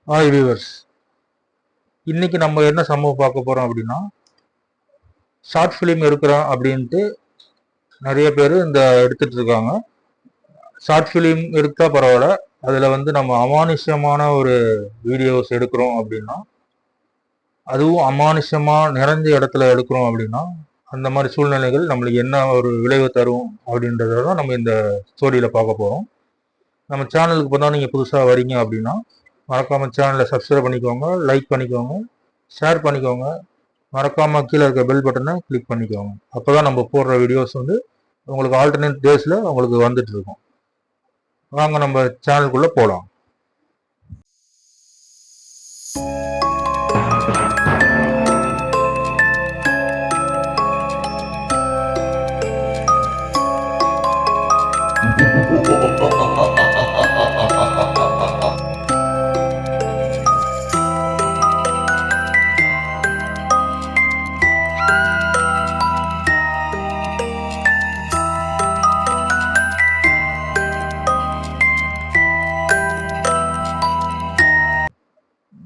Hi viewers, இன்னைக்கு நம்ம என்ன சம்பவம் பார்க்க போறோம் அப்படின்னா, ஷார்ட் ஃபிலிம் எடுக்கிறோம் அப்படின்ட்டு நிறைய பேர் இந்த எடுத்துட்டு இருக்காங்க. ஷார்ட் ஃபிலிம் எடுத்தா பரவாயில்ல, அதுல வந்து நம்ம அமானுஷ்யமான ஒரு வீடியோஸ் எடுக்கிறோம் அப்படின்னா, அதுவும் அமானுஷ்யமா நிறைஞ்ச இடத்துல எடுக்கிறோம் அப்படின்னா, அந்த மாதிரி சூழ்நிலைகள் நம்மளுக்கு என்ன ஒரு விளைவு தரும் அப்படின்றத தான் நம்ம இந்த ஸ்டோரியில பார்க்க போறோம். நம்ம சேனலுக்கு இப்போ தான் நீங்கள் புதுசாக வரீங்க அப்படின்னா, மறக்காம சேனலை சப்ஸ்கிரைப் பண்ணிக்கோங்க, லைக் பண்ணிக்கோங்க, ஷேர் பண்ணிக்கோங்க. மறக்காம கீழே இருக்க பெல் பட்டனை கிளிக் பண்ணிக்கோங்க. அப்பதான் நம்ம போடுற வீடியோஸ் வந்து உங்களுக்கு ஆல்டர்னேட் டேஸ்ல உங்களுக்கு வந்துட்டு இருக்கும். வாங்க நம்ம சேனலுக்குள்ள போலாம்.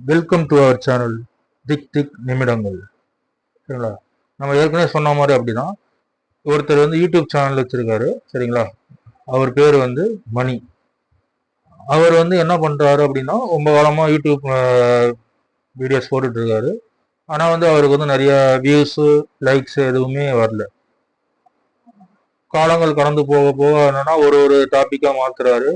வெல்கம் டு அவர் சேனல் திக் திக் நிமிடங்கள். சரிங்களா? நம்ம ஏற்கனவே சொன்ன மாதிரி அப்படிதான் ஒருத்தர் வந்து யூடியூப் சேனல் வச்சிருக்காரு. சரிங்களா? அவர் பேர் வந்து மணி. அவர் வந்து என்ன பண்றாரு அப்படின்னா, ரொம்ப காலமா யூடியூப் வீடியோஸ் போட்டுட்டு இருக்காரு. ஆனா வந்து அவருக்கு வந்து நிறைய வியூஸ் லைக்ஸ் எதுவுமே வரல. காலங்கள் கடந்து போக போக என்னன்னா ஒரு ஒரு டாபிக்கா மாத்துறாரு.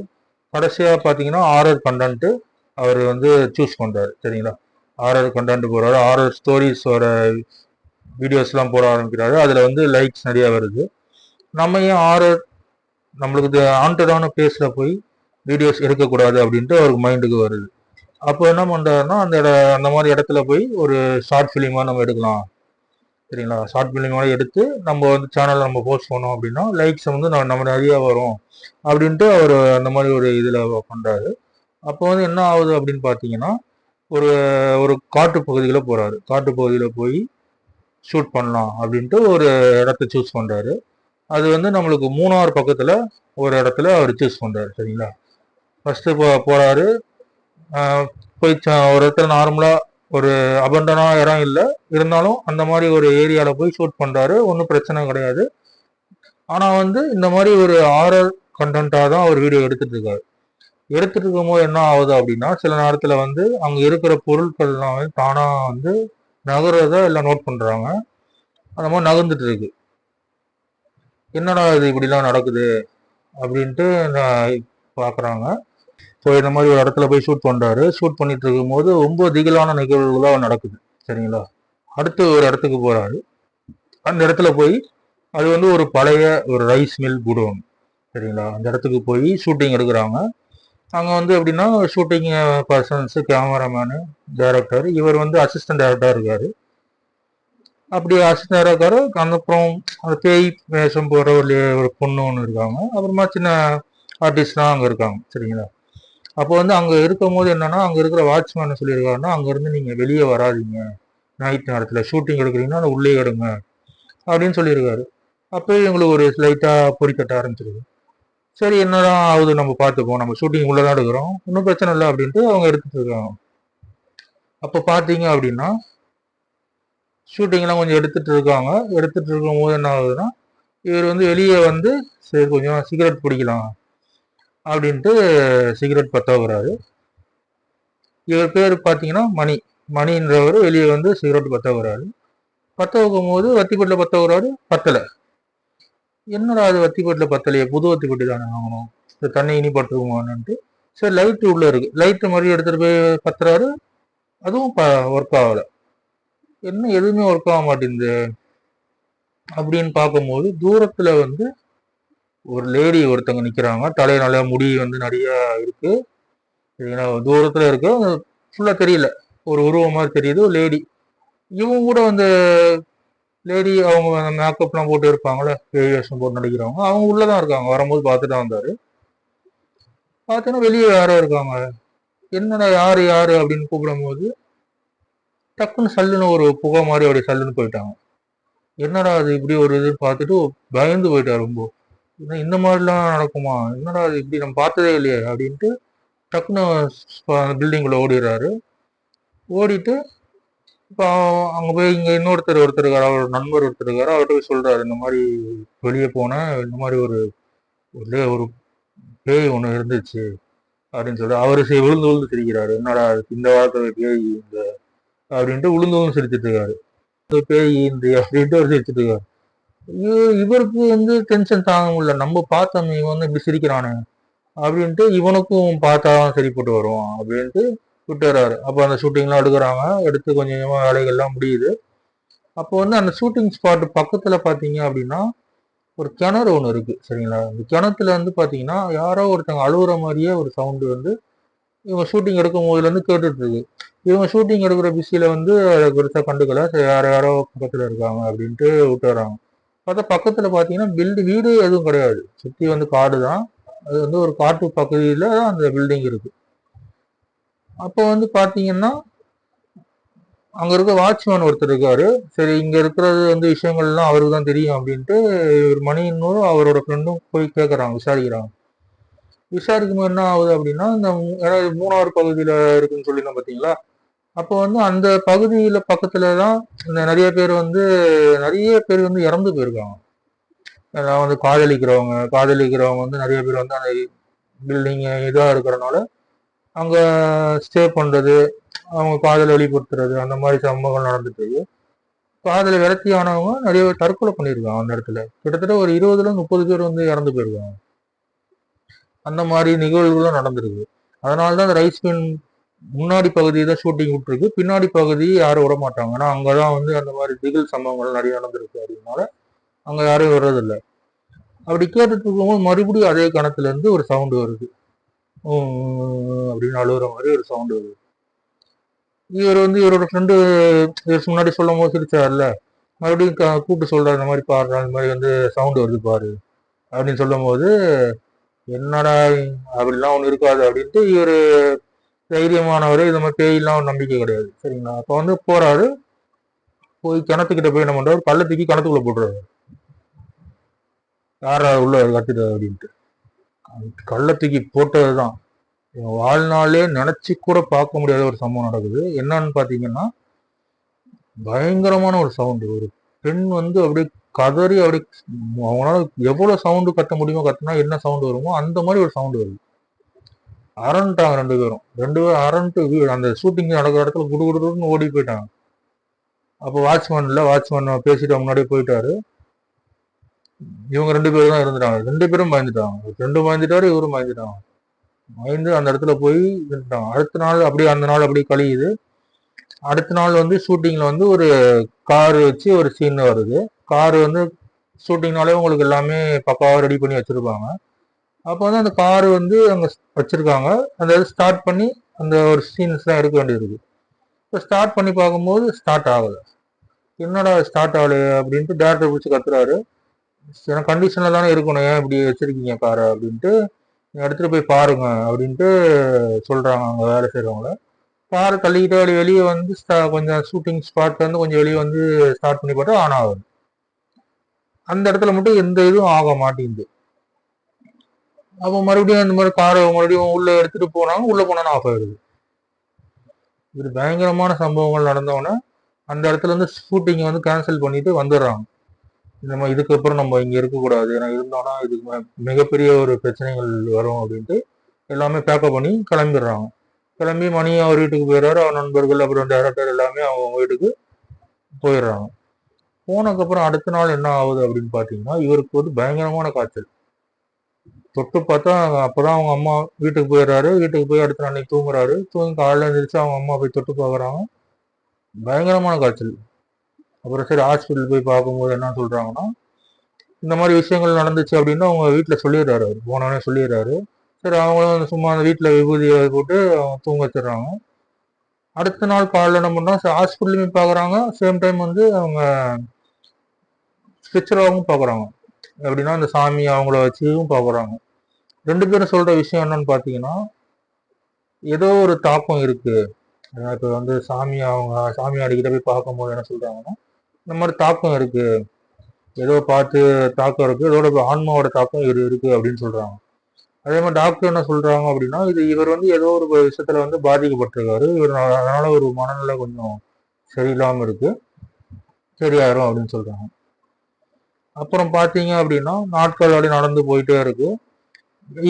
கடைசியா பாத்தீங்கன்னா ஆர்ஆர் கண்டென்ட் அவர் வந்து சூஸ் பண்றாரு. சரிங்களா? ஆர்ஆர் கண்டென்ட் போறாரு, ஆர்ஆர் ஸ்டோரிஸ் வர வீடியோஸ் எல்லாம் போட ஆரம்பிக்கிறாரு. அதுல வந்து லைக்ஸ் நிறைய வருது. நம்ம ஏன் ஆர்ஆர் நம்மளுக்கு ஆண்டடான பேஸ்ல போய் வீடியோஸ் எடுக்கக்கூடாது அப்படின்ட்டு அவருக்கு மைண்டுக்கு வருது. அப்போ என்ன பண்றாருன்னா, அந்த மாதிரி இடத்துல போய் ஒரு ஷார்ட் ஃபிலிமா நம்ம எடுக்கலாம். சரிங்களா? ஷார்ட் ஃபிலிமா எடுத்து நம்ம வந்து சேனல்ல நம்ம போஸ்ட் பண்ணோம் அப்படின்னா லைக்ஸ் வந்து நம்ம நிறைய வரும் அப்படின்ட்டு அவர் அந்த மாதிரி ஒரு இதுல பண்றாரு. அப்போ வந்து என்ன ஆகுது அப்படின்னு பாத்தீங்கன்னா, ஒரு ஒரு காட்டு பகுதியில போறாரு. காட்டு பகுதியில போய் ஷூட் பண்ணலாம் அப்படின்ட்டு ஒரு இடத்த சூஸ் பண்றாரு. அது வந்து நம்மளுக்கு மூணாறு பக்கத்துல ஒரு இடத்துல அவர் சூஸ் பண்றாரு. சரிங்களா? ஃபர்ஸ்ட் போறாரு. போய் ஒரு இடத்துல நார்மலா ஒரு அபண்டனா இடம் இல்லை, இருந்தாலும் அந்த மாதிரி ஒரு ஏரியால போய் ஷூட் பண்றாரு. ஒன்றும் பிரச்சனை கிடையாது. ஆனா வந்து இந்த மாதிரி ஒரு ஆரர் கண்டென்ட்டா தான் அவர் வீடியோ எடுத்துட்டு இருக்காரு. எடுத்துட்டு இருக்கும்போது என்ன ஆகுது அப்படின்னா, சில நேரத்துல வந்து அங்க இருக்கிற பொருட்கள்லாம் வந்து தானா வந்து நகர்றத எல்லாம் நோட் பண்றாங்க. அந்த மாதிரி நகர்ந்துட்டு இருக்கு. என்னடா இது இப்படிலாம் நடக்குது அப்படின்ட்டு பாக்குறாங்க. ஸோ இந்த மாதிரி ஒரு இடத்துல போய் ஷூட் பண்றாரு. ஷூட் பண்ணிட்டு இருக்கும்போது ரொம்ப திகிலான நிகழ்வுகளாக நடக்குது. சரிங்களா? அடுத்து ஒரு இடத்துக்கு போறாரு. அந்த இடத்துல போய் அது வந்து ஒரு பழைய ஒரு ரைஸ் மில் குடோன். சரிங்களா? அந்த இடத்துக்கு போய் ஷூட்டிங் எடுக்கிறாங்க. அங்க வந்து எப்படின்னா ஷூட்டிங் பர்சன்ஸ், கேமராமேனு, டைரக்டர், இவர் வந்து அசிஸ்டன்ட் டைரக்டரா இருக்காரு. அப்படி அசிஸ்டன்ட் டைரக்டர் அப்புறம் அந்த பேய் வேஷம் போற ஒரு பொண்ணு ஒன்று இருக்காங்க. அப்புறமா சின்ன ஆர்டிஸ்ட்லாம் அங்க இருக்காங்க. சரிங்களா? அப்போ வந்து அங்க இருக்கும் போது என்னன்னா, அங்க இருக்கிற வாட்ச்மேன் சொல்லியிருக்காருன்னா, அங்க இருந்து நீங்க வெளியே வராதீங்க, நைட் நேரத்துல ஷூட்டிங் எடுக்கிறீங்கன்னா அதை உள்ளே எடுங்க அப்படின்னு சொல்லியிருக்காரு. அப்போ எங்களுக்கு ஒரு லைட்டா பொறி கட்ட ஆரம்பிச்சிருக்கு. சரி என்னதான் ஆகுது நம்ம பார்த்துப்போம், நம்ம ஷூட்டிங் உள்ளதான் எடுக்கிறோம், ஒன்றும் பிரச்சனை இல்லை அப்படின்ட்டு அவங்க எடுத்துட்டு இருக்காங்க. அப்போ பார்த்தீங்க அப்படின்னா ஷூட்டிங்லாம் கொஞ்சம் எடுத்துட்டு இருக்காங்க. எடுத்துட்டு இருக்கும் போது என்ன ஆகுதுன்னா, இவர் வந்து வெளியே வந்து சரி கொஞ்சம் சிகரெட் பிடிக்கலாம் அப்படின்ட்டு சிகரெட் பற்ற வைக்கிறாரு. இவர் பேர் பார்த்தீங்கன்னா மணி. மணின்றவர் வெளியே வந்து சிகரெட் பற்ற வைக்கிறாரு. பற்ற வைக்கும் போது வத்திப்பட்டில் பற்ற வைக்கிறாரு, பத்தலை. என்னடா அது வத்திப்பட்டில் பத்தலையே, புது வத்திப்பட்டி தானே வாங்கணும், இந்த தண்ணி இனி பட்டுருக்குமான்னுட்டு சரி லைட்டு உள்ள இருக்கு, லைட்டு மாதிரி எடுத்துட்டு போய் பத்துறாரு. அதுவும் ஒர்க் ஆகலை. என்ன எதுவுமே ஒர்க் ஆக மாட்டேங்குது அப்படின்னு பார்க்கும்போது தூரத்துல வந்து ஒரு லேடி ஒருத்தவங்க நிக்கிறாங்க. தலையில நல்லா முடி வந்து நிறைய இருக்கு. சரிங்களா? தூரத்துல இருக்கு, ஃபுல்லா தெரியல, ஒரு உருவம் மாதிரி தெரியுது, ஒரு லேடி. இவங்க கூட வந்து லேடி அவங்க மேக்கப்லாம் போட்டு இருப்பாங்களே, வேஷம் போட்டு நடிக்கிறவங்க, அவங்க உள்ளதான் இருக்காங்க. வரும்போது பார்த்துட்டு தான் வந்தாரு. பார்த்தோன்னா வெளியே யாரோ இருக்காங்க. என்னடா யாரு யாரு அப்படின்னு கூப்பிடும் போது டக்குன்னு சல்லுன்னு ஒரு புகை மாதிரி அப்படி சல்லுன்னு போயிட்டாங்க. என்னடா அது இப்படி ஒரு இதுன்னு பார்த்துட்டு பயந்து போயிட்டாரு ரொம்ப. இந்த மாதிரிலாம் நடக்குமா, என்னடா அது இப்படி நம்ம பார்த்ததே இல்லையே அப்படின்ட்டு டக்குன்னு அந்த பில்டிங்குள்ள ஓடிடுறாரு. ஓடிட்டு இப்போ அங்கே போய் இங்கே ஒருத்தர் இருக்காரு, அவர் நண்பர் ஒருத்தர் இருக்காரு, அவர்கிட்ட போய் சொல்றாரு, இந்த மாதிரி வெளியே போனேன், இந்த மாதிரி ஒரு ஒரு பேய் ஒன்று இருந்துச்சு அப்படின்னு சொல்லிட்டு அவரு விழுந்து விழுந்து சிரிக்கிறாரு. என்னடா இந்த வாரத்துல பேய் இந்த அப்படின்ட்டு விழுந்து விழுந்து சிரிச்சிட்டு இருக்காரு. பேய் இந்த அப்படின்ட்டு அவர் சிரிச்சிட்டு இருக்காரு. இவருக்கு வந்து டென்ஷன் தாங்க முடியல, நம்ம பார்த்தோம் இவன் வந்து இப்படி சிரிக்கிறானு அப்படின்ட்டு இவனுக்கும் பார்த்தா சரிப்பட்டு வருவான் அப்படின்ட்டு விட்டுறாரு. அப்போ அந்த ஷூட்டிங்லாம் எடுக்கிறாங்க, எடுத்து கொஞ்சம் கொஞ்சமாக வேலைகள்லாம் முடியுது. அப்போ வந்து அந்த ஷூட்டிங் ஸ்பாட் பக்கத்துல பாத்தீங்க அப்படின்னா ஒரு கிணறு ஒன்று இருக்கு, சரிங்களா? இந்த கிணத்துல வந்து பாத்தீங்கன்னா யாரோ ஒருத்தவங்க அழுகுற மாதிரியே ஒரு சவுண்டு வந்து இவங்க ஷூட்டிங் எடுக்கும் போதுல இருந்து கேட்டுட்டு இருக்கு. இவங்க ஷூட்டிங் எடுக்கிற பிஸியில வந்து அதை பெருசா கண்டுக்கல, சரி யாரோ யாரோ பக்கத்துல இருக்காங்க அப்படின்ட்டு விட்டுறாங்க. பார்த்தா பக்கத்துல பாத்தீங்கன்னா வீடு எதுவும் கிடையாது, சுத்தி வந்து காடு தான். அது வந்து ஒரு காட்டு பகுதியில அந்த பில்டிங் இருக்கு. அப்போ வந்து பாத்தீங்கன்னா அங்க இருக்க வாட்ச்மேன் ஒருத்தர் இருக்காரு. சரி இங்க இருக்கிறது வந்து விஷயங்கள்லாம் அவருக்கு தான் தெரியும் அப்படின்ட்டு ஒரு மணியும் அவரோட ஃப்ரெண்டும் போய் கேட்கறாங்க, விசாரிக்கிறாங்க. விசாரிக்கும் என்ன ஆகுது அப்படின்னா, இந்த மூணாவது பகுதியில இருக்குன்னு சொல்லியிருந்தோம் பாத்தீங்களா? அப்போ வந்து அந்த பகுதியில பக்கத்துலதான் இந்த நிறைய பேர் வந்து இறந்து போயிருக்காங்க. அதாவது வந்து காதலிக்கிறவங்க வந்து நிறைய பேர் வந்து அந்த பில்டிங் இதா இருக்கிறனால அங்க ஸ்டே பண்றது, அவங்க காதலை வெளிப்படுத்துறது, அந்த மாதிரி சம்பவங்கள் நடந்துட்டு இருக்கு. காதல விரக்தியானவங்க நிறைய பேர் தற்கொலை பண்ணியிருக்காங்க அந்த இடத்துல. கிட்டத்தட்ட ஒரு 20-30 பேர் வந்து இறந்து போயிருக்காங்க. அந்த மாதிரி நிகழ்வுகளும் நடந்திருக்கு. அதனாலதான் அந்த ரைஸ் மில் முன்னாடி பகுதி தான் ஷூட்டிங் விட்டுருக்கு, பின்னாடி பகுதி யாரும் விட மாட்டாங்க. ஆனா அங்கதான் வந்து அந்த மாதிரி திகில் சம்பவங்கள் நிறைய நடந்திருக்கு அப்படின்னால அங்க யாரும் வர்றதில்லை. அப்படி கேட்டுட்டு இருக்கும்போது மறுபடியும் அதே கிணத்துல இருந்து ஒரு சவுண்டு வருது, அப்படின்னு அழுகுற மாதிரி ஒரு சவுண்டு வருது. இவர் வந்து இவரோட ஃப்ரெண்டு முன்னாடி சொல்லும் போது சிரிச்சார்ல, மறுபடியும் கூப்பிட்டு சொல்றாரு, இந்த மாதிரி பாரு, அந்த மாதிரி வந்து சவுண்டு வருது பாரு அப்படின்னு சொல்லும் போது, என்னடா அப்படிலாம் ஒண்ணு இருக்காது அப்படின்ட்டு இவரு தைரியமானவரு, இந்த மாதிரி பேயெல்லாம் ஒரு நம்பிக்கை கிடையாது, சரிங்களா? அப்ப வந்து போறாரு, போய் கிணத்துக்கிட்ட போய் என்ன பண்றாரு, கல்லை தூக்கி கிணத்துக்குள்ள போட்டுறாரு. யாரா உள்ள கத்துட்டு அப்படின்ட்டு கல்லை தூக்கி போட்டதுதான் வாழ்நாளே நினைச்சு கூட பார்க்க முடியாத ஒரு சம்பவம் நடக்குது. என்னன்னு பாத்தீங்கன்னா, பயங்கரமான ஒரு சவுண்டு. ஒரு பெண் வந்து அப்படியே கதறி, அப்படியே அவங்களால எவ்வளவு சவுண்டு கத்த முடியுமோ கத்தினா என்ன சவுண்டு வருமோ அந்த மாதிரி ஒரு சவுண்டு வருது. அரண்டாங்க ரெண்டு பேரும் அரண்டு அந்த ஷூட்டிங் நடக்கிற இடத்துல குடுகுடுன்னு ஓடி போயிட்டாங்க. அப்போ வாட்ச்மேன் பேசிட்டு முன்னாடியே போயிட்டாரு. இவங்க 2 பேரும் தான் இருந்துட்டாங்க. 2 பேரும் பயந்துட்டாங்க. ஃப்ரெண்டும் பயந்துட்டாரு, இவரும் பயந்துட்டாங்க. பயந்து அந்த இடத்துல போய் இருந்துட்டாங்க. அடுத்த நாள் அந்த நாள் அப்படியே கழியுது. அடுத்த நாள் வந்து ஷூட்டிங்ல வந்து ஒரு கார் வச்சு ஒரு சீன் வருது. கார் வந்து ஷூட்டிங்னாலே உங்களுக்கு எல்லாமே பக்காவா ரெடி பண்ணி வச்சிருப்பாங்க. அப்போ வந்து அந்த கார் வந்து அங்க வச்சிருக்காங்க. அந்த இது ஸ்டார்ட் பண்ணி அந்த ஒரு சீன்ஸ் எல்லாம் எடுக்க வேண்டியது இருக்கு. இப்போ ஸ்டார்ட் பண்ணி பார்க்கும்போது ஸ்டார்ட் ஆகல. என்னடா ஸ்டார்ட் ஆகலையே அப்படின்ட்டு டேரக்டர் பிடிச்சி கத்துறாரு. கண்டிஷன்ல தானே இருக்கணும், ஏன் இப்படி வச்சிருக்கீங்க காரை அப்படின்ட்டு, எடுத்துட்டு போய் பாருங்க அப்படின்ட்டு சொல்றாங்க அங்க வேலை செய்யறவங்கள. காரை தள்ளிக்கிட்டே வெளியே வந்து கொஞ்சம் ஷூட்டிங் ஸ்பாட்ல இருந்து கொஞ்சம் வெளியே வந்து ஸ்டார்ட் பண்ணி பார்த்தா ஆன் ஆகுது. அந்த இடத்துல மட்டும் எந்த இதுவும் ஆக மாட்டேங்குது. அப்போ மறுபடியும் இந்த மாதிரி காரை மறுபடியும் உள்ள எடுத்துட்டு போனாங்க, உள்ள போனா ஆஃப் ஆயிடுது. இது பயங்கரமான சம்பவங்கள் நடந்தவொடனே அந்த இடத்துல இருந்து ஷூட்டிங் வந்து கேன்சல் பண்ணிட்டு வந்துடுறாங்க. இந்த மாதிரி இதுக்கப்புறம் நம்ம இங்க இருக்கக்கூடாது, ஏன்னா இருந்தோம்னா இதுக்கு மிகப்பெரிய ஒரு பிரச்சனைகள் வரும் அப்படின்ட்டு எல்லாமே பேக்கப் பண்ணி கிளம்பிடுறாங்க. கிளம்பி மணி அவர் வீட்டுக்கு போயிடுறாரு, அவர் நண்பர்கள் அப்புறம் டைரக்டர் எல்லாமே அவங்க வீட்டுக்கு போயிடுறாங்க. போனதுக்கப்புறம் அடுத்த நாள் என்ன ஆகுது அப்படின்னு பாத்தீங்கன்னா, இவருக்கு வந்து பயங்கரமான காய்ச்சல். தொட்டு பார்த்தா அப்பதான் அவங்க அம்மா வீட்டுக்கு போயிடுறாரு. வீட்டுக்கு போய் அடுத்த நாளைக்கு தூங்குறாரு. தூங்கி காலையில எழுந்திரிச்சு அவங்க அம்மா போய் தொட்டு பார்க்குறாங்க, பயங்கரமான காய்ச்சல். அப்புறம் சரி ஹாஸ்பிட்டல் போய் பார்க்கும்போது என்ன சொல்றாங்கன்னா, இந்த மாதிரி விஷயங்கள் நடந்துச்சு அப்படின்னு அவங்க வீட்டுல சொல்லிடுறாரு. அவர் போனோடனே சொல்லிடுறாரு. சரி அவங்களும் சும்மா அந்த வீட்டுல விபூதியை போட்டு தூங்க வச்சிடுறாங்க. அடுத்த நாள் காலையில என்ன பண்ணா ஹாஸ்பிட்டலுமே பாக்குறாங்க, சேம் டைம் வந்து அவங்க ஸ்பிரிச்சுவலாகவும் பாக்குறாங்க. எப்படின்னா இந்த சாமி அவங்கள வச்சும் பாக்குறாங்க. 2 பேரும் சொல்ற விஷயம் என்னன்னு பாத்தீங்கன்னா, ஏதோ ஒரு தாக்கம் இருக்கு. இப்ப வந்து சாமியாடிக்கிட்ட போய் பார்க்கும்போது என்ன சொல்றாங்கன்னா, இந்த மாதிரி தாக்கம் இருக்கு, ஏதோ பார்த்து தாக்கம் இருக்கு, இதோட ஆன்மாவோட தாக்கம் இருக்கு அப்படின்னு சொல்றாங்க. அதே மாதிரி டாக்டர் என்ன சொல்றாங்க அப்படின்னா, இவர் வந்து ஏதோ ஒரு விஷயத்துல வந்து பாதிக்கப்பட்டிருக்காரு. இவர் அதனால ஒரு மனநிலை கொஞ்சம் சரியில்லாம இருக்கு. சரியாயிரும் அப்படின்னு சொல்றாங்க. அப்புறம் பாத்தீங்க அப்படின்னா நாட்கள் அப்படி நடந்து போயிட்டே இருக்கு.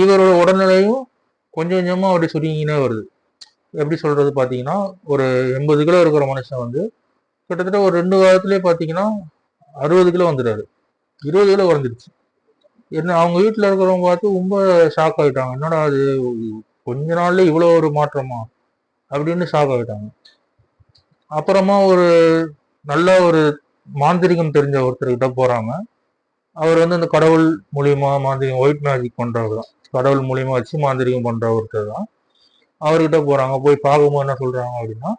இவரோட உடல்நிலையும் கொஞ்சம் கொஞ்சமா அப்படி சுருங்கினே வருது. எப்படி சொல்றது பாத்தீங்கன்னா, ஒரு 80 கிலோ இருக்கிற மனுஷன் வந்து கிட்டத்தட்ட ஒரு 2 வாரத்திலேயே பாத்தீங்கன்னா 60 கிலோ வந்துட்டாரு. 20 கிலோ குறைஞ்சிருச்சு. என்ன அவங்க வீட்டுல இருக்கிறவங்க பார்த்து ரொம்ப ஷாக் ஆயிட்டாங்க. என்னடா அது கொஞ்ச நாள்ல இவ்வளவு ஒரு மாற்றமா அப்படின்னு ஷாக் ஆயிட்டாங்க. அப்புறமா ஒரு நல்ல ஒரு மாந்திரிகம் தெரிஞ்ச ஒருத்தர்கிட்ட போறாங்க. அவர் வந்து அந்த கடவுள் மூலியமா மாந்திரிகம் ஒயிட் மேஜிக் பண்றவர் தான். கடவுள் மூலியமா வச்சு மாந்திரிகம் பண்ற ஒருத்தர் தான். அவர்கிட்ட போறாங்க. போய் பார்க்கும்போது என்ன சொல்றாங்க அப்படின்னா,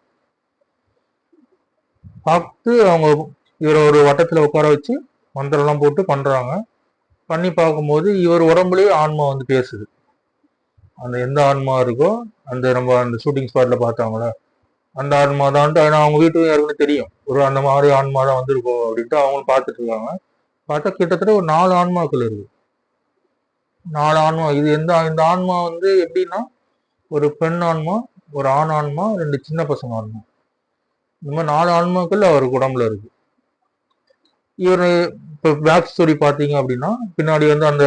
பார்த்து அவங்க இவரை ஒரு வட்டத்துல உட்கார வச்சு மந்திரம் எல்லாம் போட்டு பண்றாங்க. பண்ணி பார்க்கும்போது இவர் உடம்புலயே ஆன்மா வந்து பேசுது. அந்த எந்த ஆன்மா இருக்கோ அந்த நம்ம அந்த ஷூட்டிங் ஸ்பாட்ல பார்த்தாங்களா அந்த ஆன்மா தான். ஏன்னா அவங்க வீட்டுக்கு யாருக்குன்னு தெரியும், ஒரு அந்த மாதிரி ஆன்மா தான் வந்திருக்கோம் அப்படின்ட்டு அவங்களும் பார்த்துட்டு இருக்காங்க. பார்த்தா கிட்டத்தட்ட ஒரு 4 ஆன்மாக்கள் இருக்கு. 4 ஆன்மா. இது இந்த ஆன்மா வந்து எப்படின்னா, ஒரு பெண் ஆன்மா, ஒரு ஆண் ஆன்மா, 2 சின்ன பசங்க ஆன்மா. இந்த மாதிரி 4 ஆன்மாக்கள் அவருக்கு உடம்புல இருக்கு. இவரு இப்போ பேக் ஸ்டோரி பார்த்தீங்க அப்படின்னா, பின்னாடி வந்து அந்த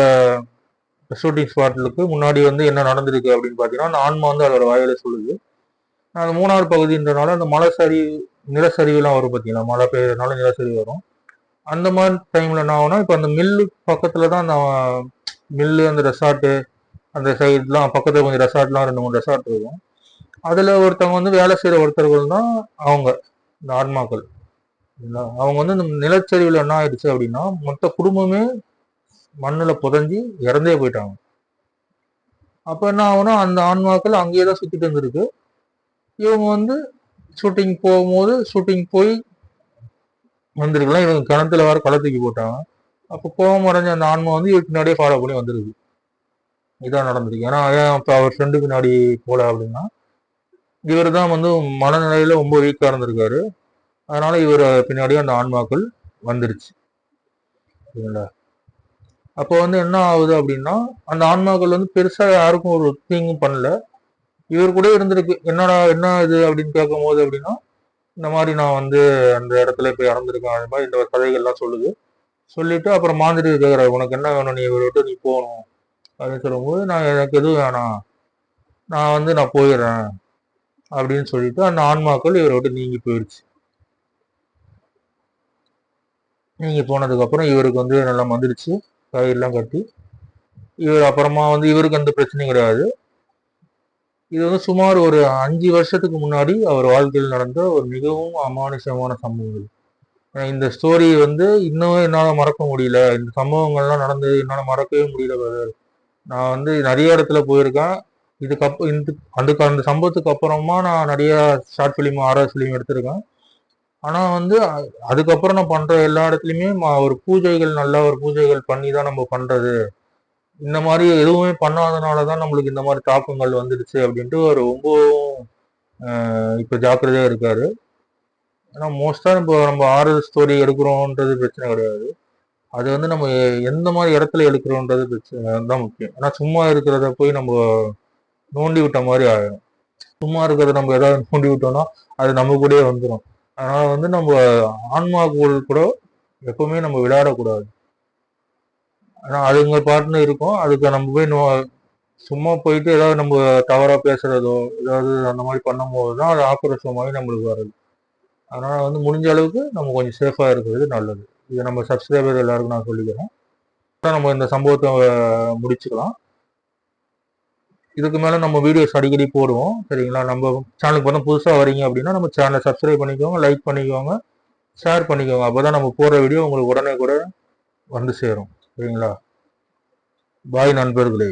ஷூட்டிங் ஸ்பாட்லுக்கு முன்னாடி வந்து என்ன நடந்திருக்கு அப்படின்னு பார்த்தீங்கன்னா, அந்த ஆன்மா வந்து அதோட வாயில சொல்லுது. அந்த 3வது பகுதின்றனால அந்த மலை நிலச்சரிவுலாம் வரும் பார்த்தீங்களா, மழை பெய்யறதுனால நிலச்சரிவு வரும். அந்த மாதிரி டைம்ல என்ன ஆகும்னா, இப்போ அந்த மில்லு பக்கத்துல தான் அந்த மில்லு, அந்த ரெசார்ட்டு, அந்த சைட்லாம் பக்கத்துல கொஞ்சம் ரெசார்ட்லாம் 2 3 ரெசார்ட் இருக்கும். அதுல ஒருத்தவங்க வந்து வேலை செய்யற ஒருத்தர்கள் தான் அவங்க, இந்த ஆன்மாக்கள். அவங்க வந்து இந்த நிலச்சரிவுல என்ன ஆயிடுச்சு அப்படின்னா, மொத்த குடும்பமே மண்ணுல புதைஞ்சி இறந்தே போயிட்டாங்க. அப்ப என்ன ஆகும்னா, அந்த ஆன்மாக்கள் அங்கேயே தான் சுத்திட்டு இருந்திருக்கு. இவங்க வந்து ஷூட்டிங் போகும்போது ஷூட்டிங் போய் வந்திருக்கலாம். இவங்க கிணத்துல வேற களை தூக்கி போட்டாங்க. அப்போ கோபம் அடைஞ்ச அந்த ஆன்மா வந்து இவருக்கு பின்னாடியே ஃபாலோ பண்ணி வந்துருக்கு. இதான் நடந்திருக்கு. ஏன்னா ஏன் இப்போ அவர் ஃப்ரெண்டு பின்னாடி போல அப்படின்னா, இவர் தான் வந்து மனநிலையில ரொம்ப வீக்கா இருந்திருக்காரு. அதனால இவர் பின்னாடியே அந்த ஆன்மாக்கள் வந்துருச்சு. சரிங்களா? அப்போ வந்து என்ன ஆகுது அப்படின்னா, அந்த ஆன்மாக்கள் வந்து பெருசா யாருக்கும் ஒரு தீங்கும் பண்ணல. இவர் கூட இருந்திருக்கு. என்னடா என்ன இது அப்படின்னு கேட்கும் போது அப்படின்னா, இந்த மாதிரி நான் வந்து அந்த இடத்துல போய் இறந்துருக்கேன். அது மாதிரி இந்த கதைகள்லாம் சொல்லுது. சொல்லிட்டு அப்புறம் மாந்திரி கேட்கிறாரு, உனக்கு என்ன வேணும், நீ இவரை விட்டு நீ போகணும் அப்படின்னு சொல்லும்போது, நான் எனக்கு எதுவும் வேணாம், நான் போயிடுறேன் அப்படின்னு சொல்லிட்டு அந்த ஆன்மாக்கள் இவரை விட்டு நீங்கி போயிடுச்சு. நீங்கி போனதுக்கு அப்புறம் இவருக்கு வந்து நல்லா மந்திரிச்சு கயிறுலாம் கட்டி, இவர் அப்புறமா வந்து இவருக்கு எந்த பிரச்சனையும் கிடையாது. இது வந்து சுமார் ஒரு 5 வருஷத்துக்கு முன்னாடி அவர் வாழ்க்கையில் நடந்த ஒரு மிகவும் அமானுஷமான சம்பவங்கள். இந்த ஸ்டோரி வந்து இன்னும் என்னால மறக்க முடியல. இந்த சம்பவங்கள்லாம் நடந்தது என்னால மறக்கவே முடியல brother. நான் வந்து நிறைய இடத்துல போயிருக்கேன். இதுக்கப்புறம் அந்த சம்பவத்துக்கு அப்புறமா நான் நிறைய ஷார்ட் ஃபிலிம், ஹாரர் ஃபிலிம் எடுத்திருக்கேன். ஆனா வந்து அதுக்கப்புறம் நான் பண்ற எல்லா இடத்துலயுமே ஒரு பூஜைகள், நல்ல ஒரு பூஜைகள் பண்ணி தான் நம்ம பண்றது. இந்த மாதிரி எதுவுமே பண்ணாதனாலதான் நம்மளுக்கு இந்த மாதிரி தாக்கங்கள் வந்துடுச்சு அப்படின்ட்டு ஒரு ரொம்பவும் இப்ப ஜாக்கிரதையா இருக்காரு. ஏன்னா மோஸ்டா இப்போ நம்ம ஹாரர் ஸ்டோரி எடுக்கிறோன்றது பிரச்சனை கிடையாது. அது வந்து நம்ம எந்த மாதிரி இடத்துல எடுக்கிறோன்றது பிரச்சனை தான் முக்கியம். ஏன்னா சும்மா இருக்கிறத போய் நம்ம நோண்டி விட்ட மாதிரி ஆயிடும். சும்மா இருக்கிறத நம்ம ஏதாவது நோண்டி விட்டோம்னா அது நம்ம கூடயே வந்துடும். அதனால வந்து நம்ம ஆன்மாக்கள் கூட எப்பவுமே நம்ம விளையாடக்கூடாது. ஆனா அதுங்க பாட்டுன்னு இருக்கும். அதுக்கு நம்ம போய் சும்மா போயிட்டு ஏதாவது நம்ம தவறா பேசுறதோ ஏதாவது அந்த மாதிரி பண்ணும்போது தான் அது ஆக்ரோஷமாகி நம்மளுக்கு வருது. அதனால வந்து முடிஞ்ச அளவுக்கு நம்ம கொஞ்சம் சேஃபா இருக்கிறது நல்லது. இதை நம்ம சப்ஸ்கிரைபர் எல்லாருக்கும் நான் சொல்லிக்கிறேன். நம்ம இந்த சம்பவத்தை முடிச்சுக்கலாம். இதுக்கு மேல நம்ம வீடியோஸ் அடிக்கடி போடுவோம். சரிங்களா? நம்ம சேனலுக்கு பார்த்தா புதுசா வரீங்க அப்படின்னா நம்ம சேனலை சப்ஸ்கிரைப் பண்ணிக்கோங்க, லைக் பண்ணிக்கோங்க, ஷேர் பண்ணிக்கோங்க. அப்பதான் நம்ம போடுற வீடியோ உங்களுக்கு உடனே கூட வந்து சேரும். சரிங்களா? பாய் நண்பர்களே.